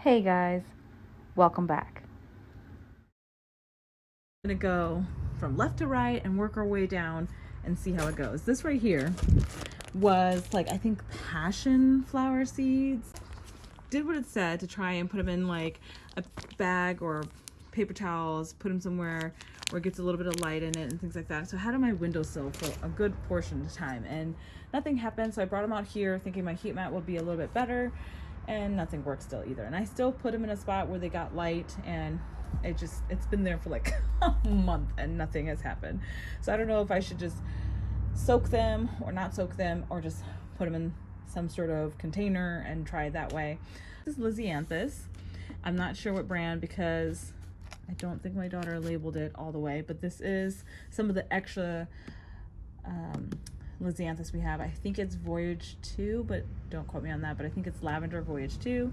Hey guys, welcome back. We're gonna go from left to right and work our way down and see how it goes. This right here was like, I think, passion flower seeds. Did what it said to try and put them in like a bag or paper towels, put them somewhere where it gets a little bit of light in it and things like that. So I had on my windowsill for a good portion of the time and nothing happened. So I brought them out here thinking my heat mat would be a little bit better, and nothing worked still either. And I still put them in a spot where they got light, and it's been there for like a month and nothing has happened. So I don't know if I should just soak them or not soak them, or just put them in some sort of container and try it that way. This is Lisianthus. I'm not sure what brand because I don't think my daughter labeled it all the way, but this is some of the extra Lisianthus we have. I think it's Voyage 2, but don't quote me on that, but I think it's Lavender Voyage 2.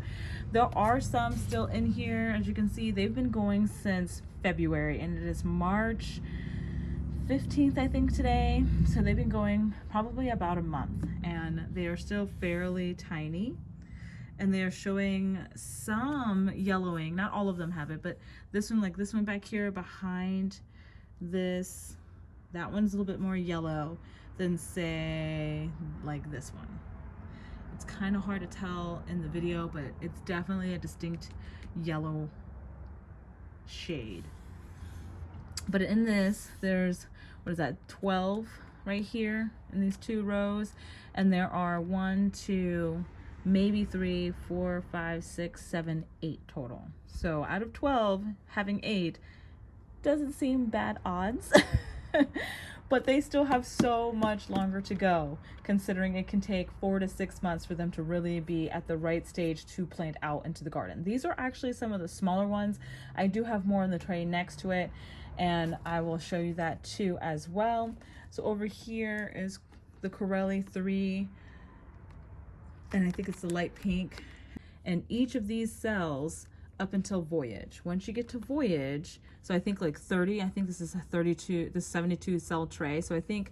There are some still in here. As you can see, they've been going since February, and it is March 15th, I think, today. So they've been going probably about a month, and they are still fairly tiny. And they're showing some yellowing. Not all of them have it, but this one, like this one back here behind this, that one's a little bit more yellow than, say, like this one. It's kind of hard to tell in the video, but it's definitely a distinct yellow shade. But in this, there's, what is that, 12 right here in these two rows, and there are 1, 2, maybe 3, 4, 5, 6, 7, 8 total. So out of 12, having 8 doesn't seem bad odds. But they still have so much longer to go, considering it can take 4 to 6 months for them to really be at the right stage to plant out into the garden. These are actually some of the smaller ones. I do have more in the tray next to it, and I will show you that too as well. So over here is the Corelli 3, and I think it's the light pink. And each of these cells up until Voyage. Once you get to Voyage, so I think like 30, I think this is a 32, this 72 cell tray. So I think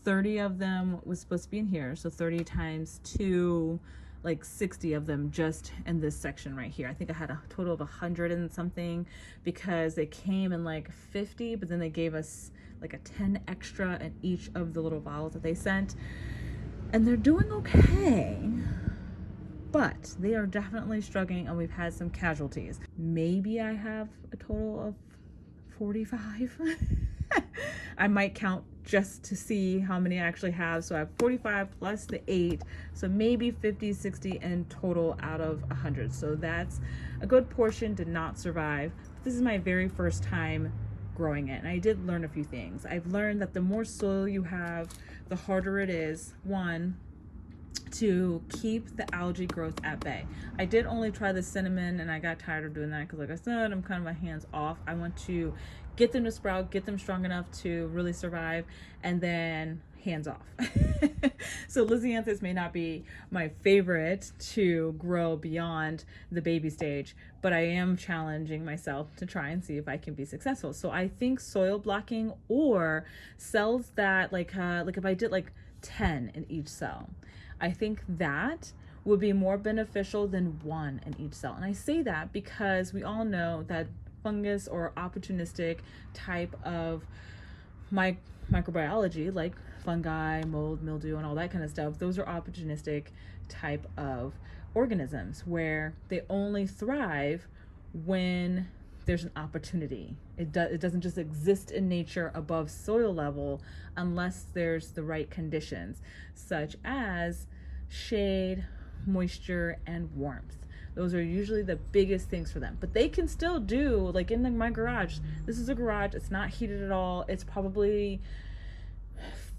30 of them was supposed to be in here. So 30 times 2, like 60 of them just in this section right here. I think I had a total of 100 and something because they came in like 50, but then they gave us like a 10 extra in each of the little vials that they sent. And they're doing okay, but they are definitely struggling, and we've had some casualties. Maybe I have a total of 45. I might count just to see how many I actually have. So I have 45 plus the 8, so maybe 50, 60 in total out of 100. So that's a good portion did not survive. This is my very first time growing it, and I did learn a few things. I've learned that the more soil you have, the harder it is, one, to keep the algae growth at bay. I did only try the cinnamon, and I got tired of doing that because, like I said, I'm kind of my hands off. I want to get them to sprout, get them strong enough to really survive, and then hands off. So Lisianthus may not be my favorite to grow beyond the baby stage, but I am challenging myself to try and see if I can be successful. So I think soil blocking or cells that like if I did like 10 in each cell, I think that would be more beneficial than 1 in each cell. And I say that because we all know that fungus or opportunistic type of microbiology, like fungi, mold, mildew, and all that kind of stuff, those are opportunistic type of organisms where they only thrive when there's an opportunity. It doesn't just exist in nature above soil level unless there's the right conditions, such as shade, moisture, and warmth. Those are usually the biggest things for them. But they can still do, like in my garage, this is a garage, it's not heated at all. It's probably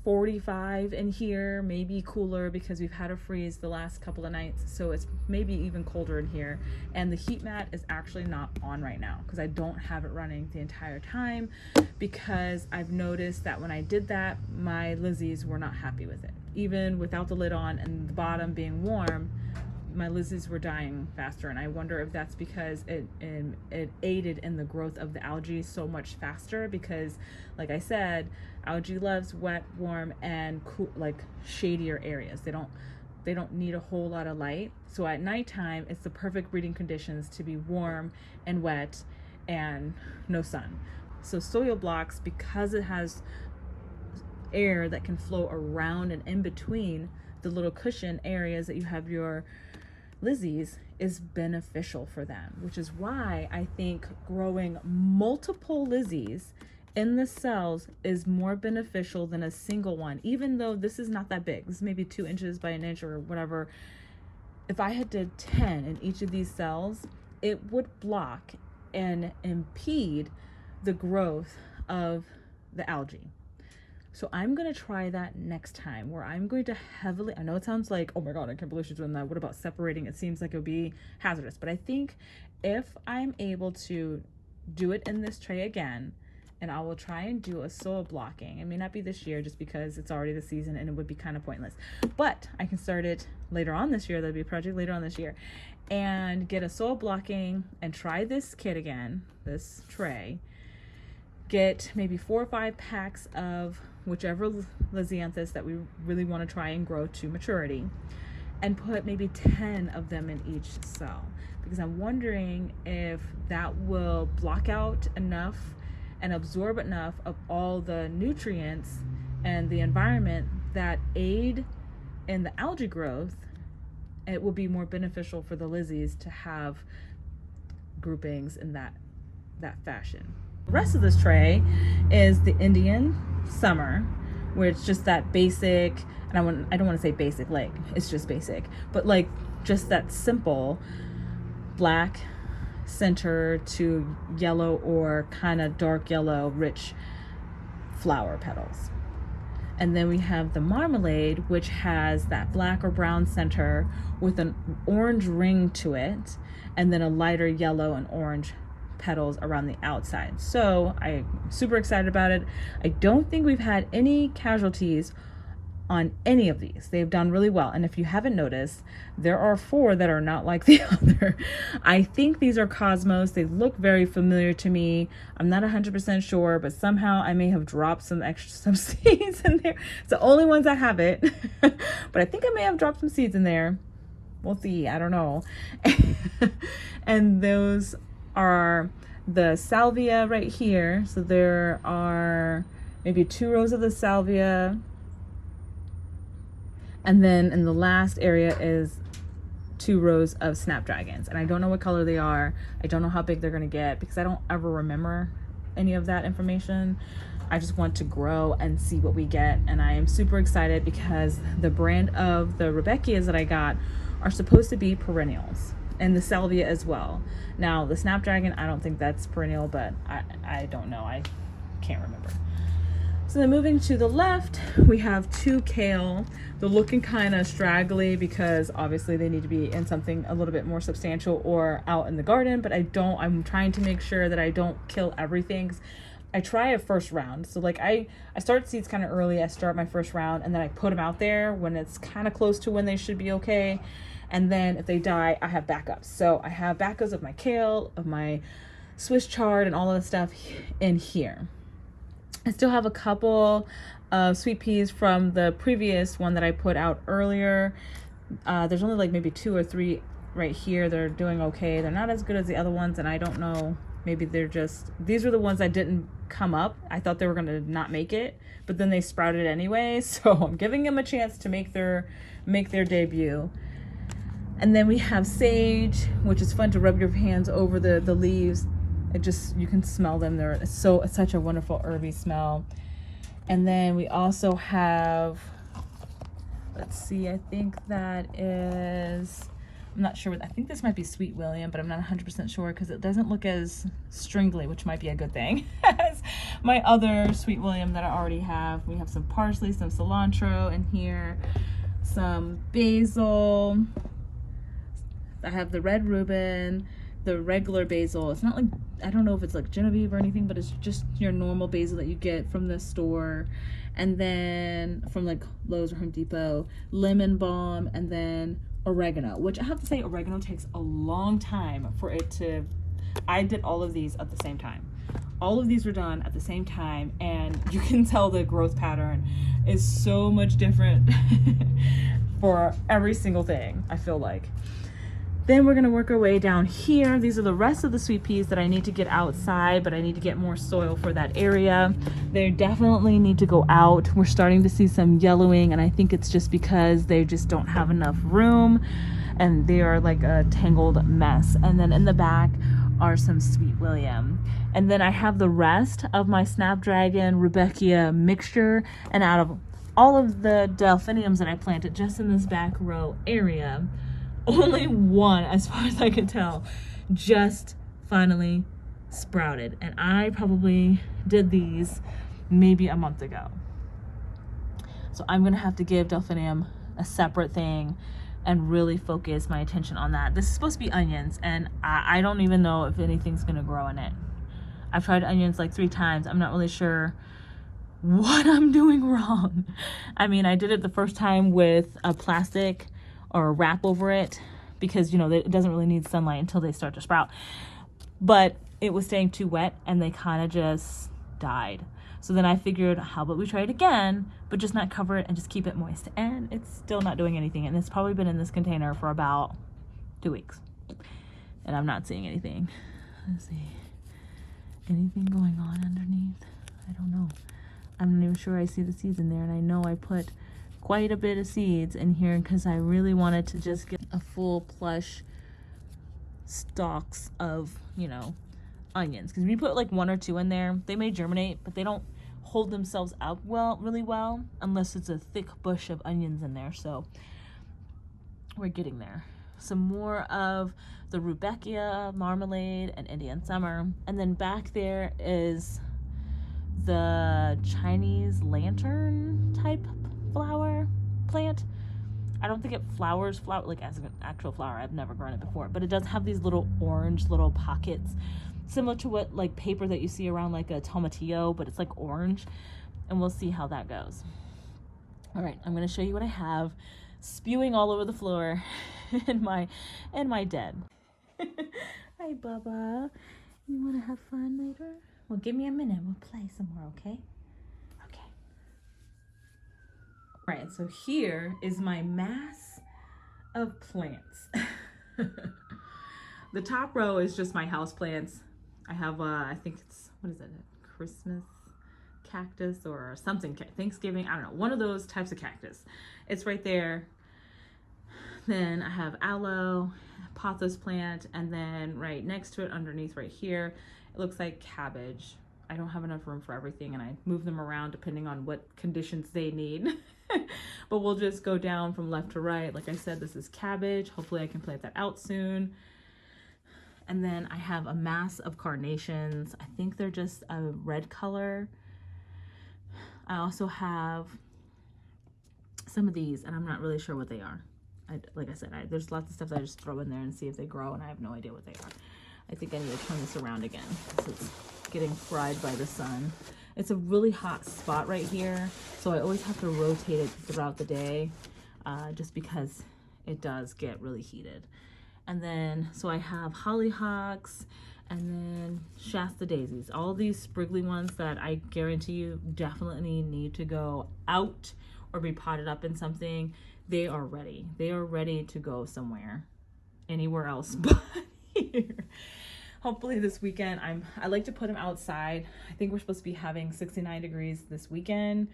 45 in here, maybe cooler because we've had a freeze the last couple of nights, so it's maybe even colder in here. And the heat mat is actually not on right now because I don't have it running the entire time, because I've noticed that when I did that, my Lizzies were not happy with it. Even without the lid on and the bottom being warm, my Lizzies were dying faster, and I wonder if that's because it aided in the growth of the algae so much faster, because like I said, algae loves wet, warm, and cool, like shadier areas. they don't need a whole lot of light. So at nighttime, it's the perfect breeding conditions to be warm and wet and no sun. So soil blocks, because it has air that can flow around and in between the little cushion areas that you have your lizzies, is beneficial for them, which is why I think growing multiple lizzies in the cells is more beneficial than a single one, even though this is not that big. This is maybe 2 inches by an inch or whatever. If I had did 10 in each of these cells, it would block and impede the growth of the algae. So I'm going to try that next time, where I'm going to heavily, I know it sounds like, oh my God, I can't believe she's doing that. What about separating? It seems like it would be hazardous. But I think if I'm able to do it in this tray again, and I will try and do a soil blocking. It may not be this year just because it's already the season and it would be kind of pointless. But I can start it later on this year. That'll be a project later on this year. And get a soil blocking and try this kit again, this tray. Get maybe 4 or 5 packs of whichever Lisianthus that we really want to try and grow to maturity, and put maybe 10 of them in each cell, because I'm wondering if that will block out enough and absorb enough of all the nutrients and the environment that aid in the algae growth. It will be more beneficial for the lizzies to have groupings in that fashion. The rest of this tray is the Indian summer, where it's just that basic, and I don't want to say basic, like it's just basic, but like just that simple black center to yellow or kind of dark yellow rich flower petals. And then we have the marmalade, which has that black or brown center with an orange ring to it, and then a lighter yellow and orange petals around the outside. So I'm super excited about it. I don't think we've had any casualties on any of these. They've done really well. And if you haven't noticed, there are 4 that are not like the other. I think these are Cosmos. They look very familiar to me. I'm not 100% sure, but somehow I may have dropped some seeds in there. It's the only ones that have it. But I think I may have dropped some seeds in there. We'll see. I don't know. And those are the salvia right here. So there are maybe 2 rows of the salvia. And then in the last area is 2 rows of snapdragons. And I don't know what color they are. I don't know how big they're gonna get because I don't ever remember any of that information. I just want to grow and see what we get. And I am super excited because the brand of the Rebecchias that I got are supposed to be perennials, and the salvia as well. Now the snapdragon, I don't think that's perennial, but I don't know. I can't remember. So then moving to the left, we have 2 kale. They're looking kind of straggly because obviously they need to be in something a little bit more substantial or out in the garden, but I'm trying to make sure that I don't kill everything. I try a first round. So like I start seeds kind of early. I start my first round and then I put them out there when it's kind of close to when they should be okay. And then if they die, I have backups. So I have backups of my kale, of my Swiss chard, and all of the stuff in here. I still have a couple of sweet peas from the previous one that I put out earlier. There's only like maybe 2 or 3 right here. They're doing okay. They're not as good as the other ones, and I don't know. Maybe these are the ones that didn't come up. I thought they were going to not make it, but then they sprouted anyway. So I'm giving them a chance to make their debut. And then we have sage, which is fun to rub your hands over the leaves. You can smell them. It's such a wonderful herby smell. And then we also have, let's see, I think that is, I'm not sure. I think this might be Sweet William, but I'm not 100% sure because it doesn't look as stringly, which might be a good thing, as my other Sweet William that I already have. We have some parsley, some cilantro in here, some basil. I have the red Reuben, the regular basil. It's not like, I don't know if it's like Genevieve or anything, but it's just your normal basil that you get from the store. And then from like Lowe's or Home Depot, lemon balm, and then oregano, which I have to say oregano takes a long time for it to, I did all of these at the same time. All of these were done at the same time, and you can tell the growth pattern is so much different for every single thing, I feel like. Then we're gonna work our way down here. These are the rest of the sweet peas that I need to get outside, but I need to get more soil for that area. They definitely need to go out. We're starting to see some yellowing, and I think it's just because they just don't have enough room and they are like a tangled mess. And then in the back are some Sweet William. And then I have the rest of my Snapdragon Rudbeckia mixture, and out of all of the delphiniums that I planted just in this back row area, only one, as far as I can tell, just finally sprouted. And I probably did these maybe a month ago. So I'm gonna have to give delphinium a separate thing and really focus my attention on that. This is supposed to be onions, and I don't even know if anything's gonna grow in it. I've tried onions like 3 times. I'm not really sure what I'm doing wrong. I mean, I did it the first time with a plastic or a wrap over it because, you know, it doesn't really need sunlight until they start to sprout. But it was staying too wet and they kind of just died. So then I figured, how about we try it again, but just not cover it and just keep it moist. And it's still not doing anything. And it's probably been in this container for about 2 weeks. And I'm not seeing anything. Let's see. Anything going on underneath? I don't know. I'm not even sure I see the seeds in there. And I know I put quite a bit of seeds in here because I really wanted to just get a full plush stalks of, you know, onions. Because when you put like 1 or 2 in there, they may germinate, but they don't hold themselves up really well unless it's a thick bush of onions in there. So we're getting there. Some more of the Rudbeckia marmalade and Indian summer, and then back there is the Chinese lantern type flower plant. I don't think it flowers like as an actual flower. I've never grown it before, but it does have these little orange little pockets, similar to what like paper that you see around like a tomatillo, but it's like orange. And we'll see how that goes. All right, I'm going to show you what I have spewing all over the floor in my den. Hi, Bubba. You want to have fun later? Well, give me a minute. We'll play some more, okay? Okay. All right, so here is my mass of plants. The top row is just my house plants. I have, I think it's, what is it? A Christmas cactus or something, Thanksgiving, I don't know, one of those types of cactus. It's right there. Then I have aloe, pothos plant, and then right next to it, underneath right here, it looks like cabbage. I don't have enough room for everything, and I move them around depending on what conditions they need. But we'll just go down from left to right. Like I said, this is cabbage. Hopefully I can plant that out soon. And then I have a mass of carnations. I think they're just a red color. I also have some of these, and I'm not really sure what they are. Like I said, there's lots of stuff that I just throw in there and see if they grow, and I have no idea what they are. I think I need to turn this around again because it's getting fried by the sun. It's a really hot spot right here, so I always have to rotate it throughout the day just because it does get really heated. And then, so I have hollyhocks and then Shasta daisies. All these spriggly ones that I guarantee you definitely need to go out or be potted up in something. They are ready. They are ready to go somewhere, anywhere else but here. Hopefully this weekend, I like to put them outside. I think we're supposed to be having 69 degrees this weekend,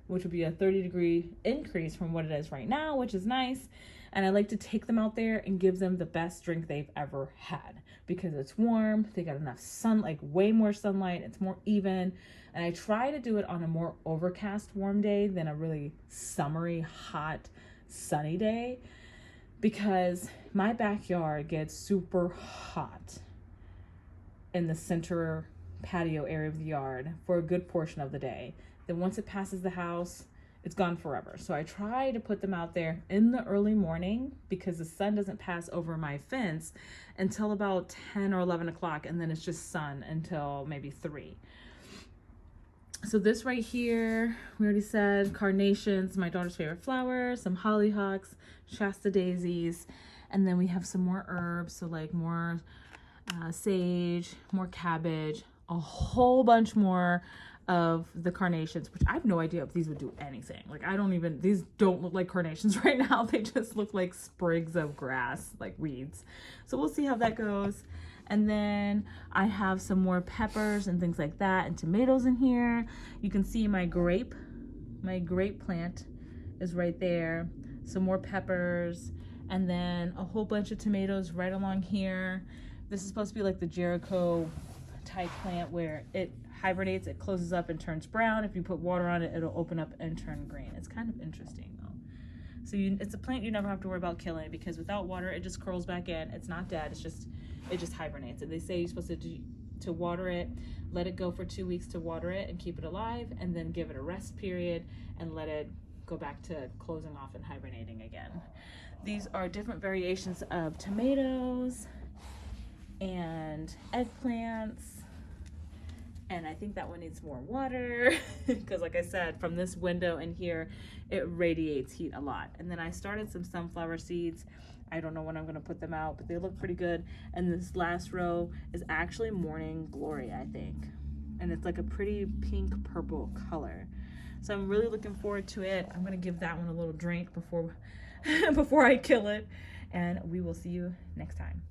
which would be a 30-degree increase from what it is right now, which is nice. And I like to take them out there and give them the best drink they've ever had because it's warm. They got enough sun, like way more sunlight. It's more even. And I try to do it on a more overcast, warm day than a really summery, hot, sunny day because my backyard gets super hot in the center patio area of the yard for a good portion of the day. Then once it passes the house, it's gone forever. So I try to put them out there in the early morning because the sun doesn't pass over my fence until about 10 or 11 o'clock, and then it's just sun until maybe 3. So this right here, we already said carnations, my daughter's favorite flower, some hollyhocks, Shasta daisies, and then we have some more herbs, so like more sage, more cabbage, a whole bunch more of the carnations, which I have no idea if these would do anything. Like, these don't look like carnations right now. They just look like sprigs of grass, like weeds. So we'll see how that goes. And then I have some more peppers and things like that, and tomatoes in here. You can see my grape plant is right there. Some more peppers, and then a whole bunch of tomatoes right along here. This is supposed to be like the Jericho type plant where it hibernates, it closes up and turns brown. If you put water on it, it'll open up and turn green. It's kind of interesting though. So it's a plant you never have to worry about killing, because without water it just curls back in. It's not dead, it just hibernates. And they say you're supposed to water it, let it go for 2 weeks to water it and keep it alive, and then give it a rest period and let it go back to closing off and hibernating again. These are different variations of tomatoes and eggplants. And I think that one needs more water because, like I said, from this window in here, it radiates heat a lot. And then I started some sunflower seeds. I don't know when I'm going to put them out, but they look pretty good. And this last row is actually morning glory, I think. And it's like a pretty pink purple color. So I'm really looking forward to it. I'm going to give that one a little drink before before I kill it. And we will see you next time.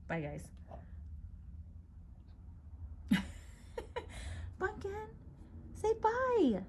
Bye, guys. Pumpkin, say bye.